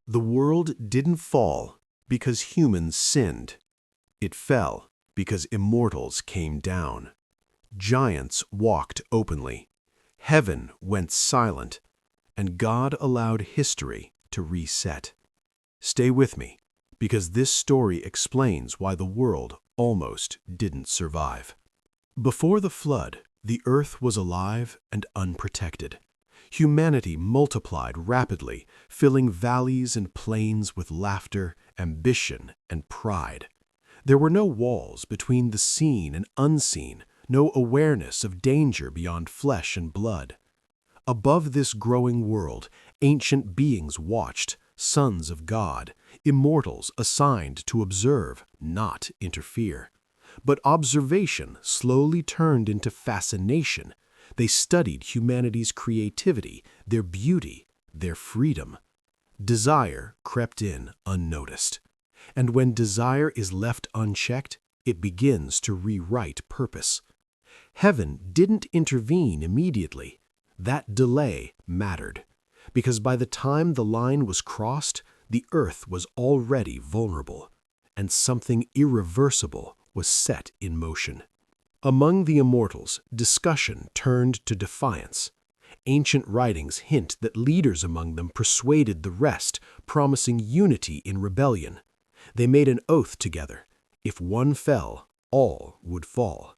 The world didn't fall because humans sinned. It fell because immortals came down. Giants walked openly. Heaven went silent, and God allowed history to reset. Stay with me, because this story explains why the world almost didn't survive. Before the flood, the earth was alive and unprotected. Humanity multiplied rapidly, filling valleys and plains with laughter, ambition, and pride. There were no walls between the seen and unseen, no awareness of danger beyond flesh and blood. Above this growing world, ancient beings watched, sons of God, immortals assigned to observe, not interfere. But observation slowly turned into fascination. They studied humanity's creativity, their beauty, their freedom. Desire crept in unnoticed. And when desire is left unchecked, it begins to rewrite purpose. Heaven didn't intervene immediately. That delay mattered, because by the time the line was crossed, the earth was already vulnerable, and something irreversible was set in motion. Among the immortals, discussion turned to defiance. Ancient writings hint that leaders among them persuaded the rest, promising unity in rebellion. They made an oath together. If one fell, all would fall.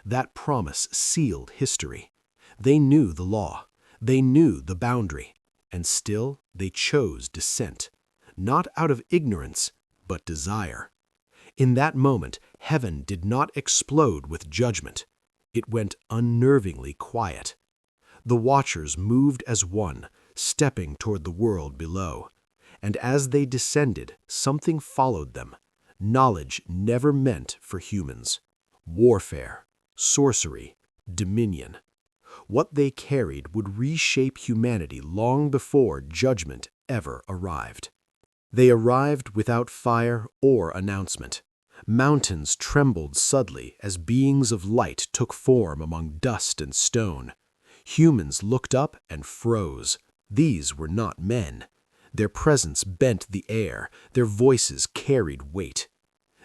That promise sealed history. They knew the law. They knew the boundary. And still they chose dissent, not out of ignorance, but desire. In that moment, heaven did not explode with judgment. It went unnervingly quiet. The watchers moved as one, stepping toward the world below. And as they descended, something followed them. Knowledge never meant for humans. Warfare, sorcery, dominion. What they carried would reshape humanity long before judgment ever arrived. They arrived without fire or announcement. Mountains trembled suddenly as beings of light took form among dust and stone. Humans looked up and froze. These were not men. Their presence bent the air. Their voices carried weight.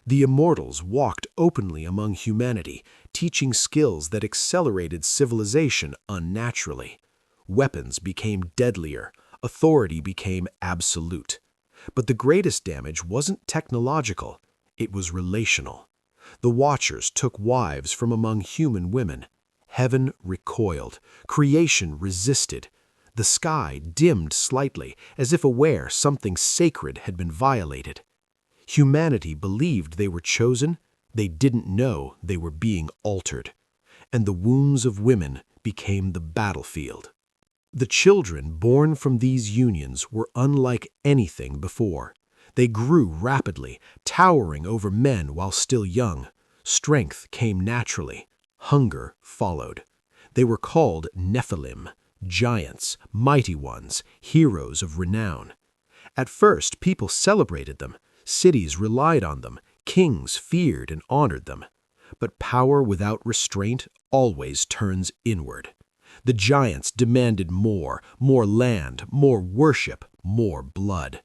The immortals walked openly among humanity, teaching skills that accelerated civilization unnaturally. Weapons became deadlier. Authority became absolute. But the greatest damage wasn't technological. It was relational. The Watchers took wives from among human women. Heaven recoiled. Creation resisted. The sky dimmed slightly, as if aware something sacred had been violated. Humanity believed they were chosen. They didn't know they were being altered. And the wombs of women became the battlefield. The children born from these unions were unlike anything before. They grew rapidly, towering over men while still young. Strength came naturally. Hunger followed. They were called Nephilim, giants, mighty ones, heroes of renown. At first, people celebrated them. Cities relied on them. Kings feared and honored them. But power without restraint always turns inward. The giants demanded more land, more worship, more blood.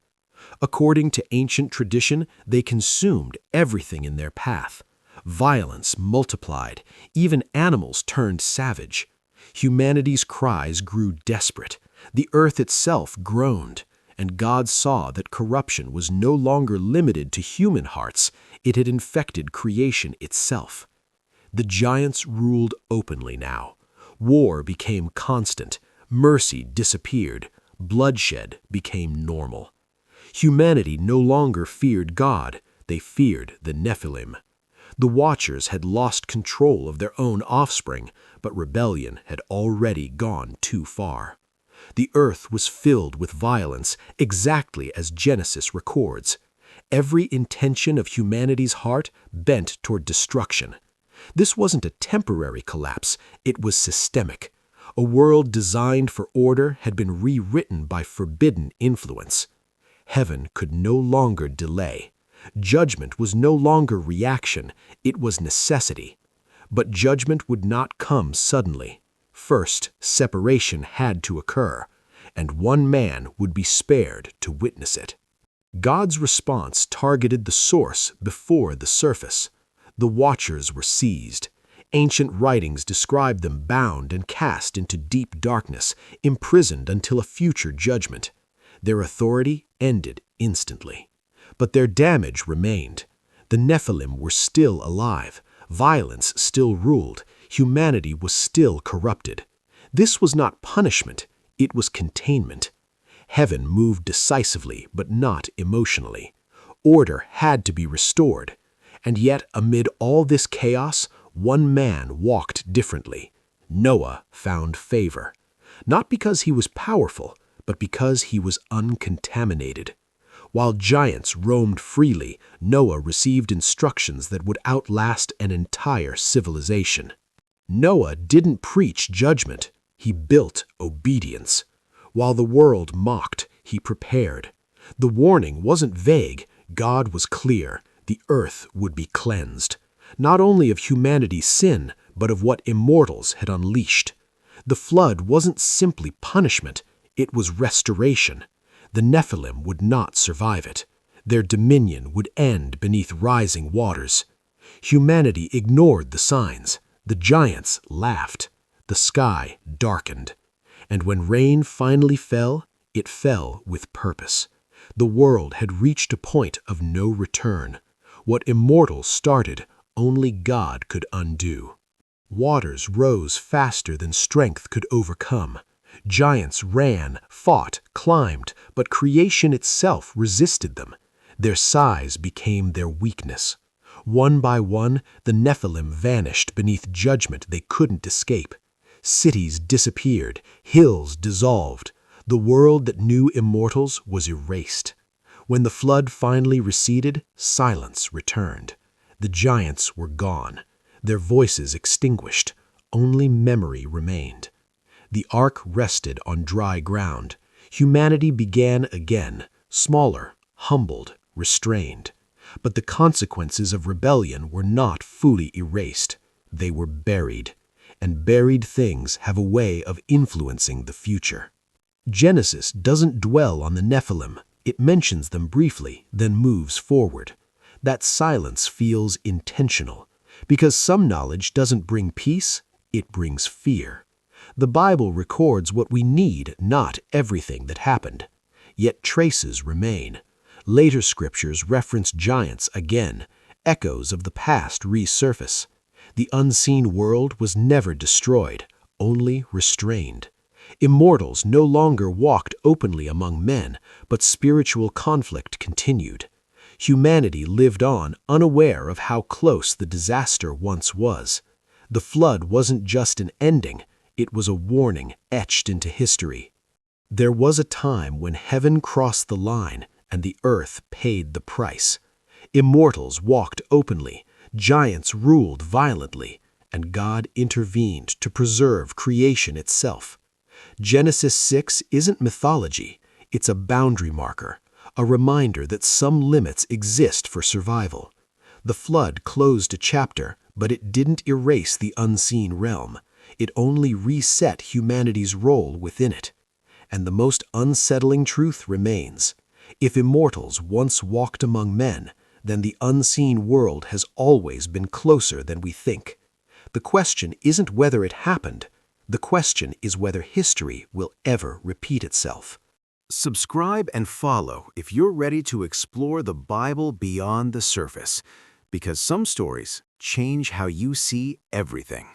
According to ancient tradition, they consumed everything in their path. Violence multiplied. Even animals turned savage. Humanity's cries grew desperate. The earth itself groaned. And God saw that corruption was no longer limited to human hearts. It had infected creation itself. The giants ruled openly now. War became constant. Mercy disappeared. Bloodshed became normal. Humanity no longer feared God. They feared the Nephilim. The Watchers had lost control of their own offspring, but rebellion had already gone too far. The earth was filled with violence, exactly as Genesis records. Every intention of humanity's heart bent toward destruction. This wasn't a temporary collapse, it was systemic. A world designed for order had been rewritten by forbidden influence. Heaven could no longer delay. Judgment was no longer reaction, it was necessity. But judgment would not come suddenly. First, separation had to occur. and one man would be spared to witness it. God's response targeted the source before the surface. The watchers were seized. Ancient writings describe them bound and cast into deep darkness, imprisoned until a future judgment. Their authority ended instantly. But their damage remained. The Nephilim were still alive. Violence still ruled. Humanity was still corrupted. This was not punishment, it was containment. Heaven moved decisively, but not emotionally. Order had to be restored. And yet, amid all this chaos, one man walked differently. Noah found favor. Not because he was powerful, but because he was uncontaminated. While giants roamed freely, Noah received instructions that would outlast an entire civilization. Noah didn't preach judgment, he built obedience. While the world mocked, he prepared. The warning wasn't vague, God was clear. The earth would be cleansed, not only of humanity's sin, but of what Immortals had unleashed. The flood wasn't simply punishment, it was restoration. The Nephilim would not survive it. Their dominion would end beneath rising waters. Humanity ignored the signs. The giants laughed. The sky darkened. And when rain finally fell, it fell with purpose. The world had reached a point of no return. What Immortals started, only God could undo. Waters rose faster than strength could overcome. Giants ran, fought, climbed, but creation itself resisted them. Their size became their weakness. One by one, the Nephilim vanished beneath judgment they couldn't escape. Cities disappeared, hills dissolved. The world that knew Immortals was erased. When the flood finally receded, silence returned. The giants were gone, their voices extinguished. Only memory remained. The ark rested on dry ground. Humanity began again, smaller, humbled, restrained. But the consequences of rebellion were not fully erased. They were buried. And buried things have a way of influencing the future. Genesis doesn't dwell on the Nephilim. It mentions them briefly, then moves forward. That silence feels intentional, because some knowledge doesn't bring peace, it brings fear. The Bible records what we need, not everything that happened. Yet traces remain. Later scriptures reference giants again. Echoes of the past resurface. The unseen world was never destroyed, only restrained. Immortals no longer walked openly among men, but spiritual conflict continued. Humanity lived on, unaware of how close the disaster once was. The flood wasn't just an ending, it was a warning etched into history. There was a time when heaven crossed the line and the earth paid the price. Immortals walked openly, giants ruled violently, and God intervened to preserve creation itself. Genesis 6 isn't mythology, it's a boundary marker, a reminder that some limits exist for survival. The flood closed a chapter, but it didn't erase the unseen realm. It only reset humanity's role within it. And the most unsettling truth remains. If Immortals once walked among men, then the unseen world has always been closer than we think. The question isn't whether it happened. The question is whether history will ever repeat itself. Subscribe and follow if you're ready to explore the Bible beyond the surface, because some stories change how you see everything.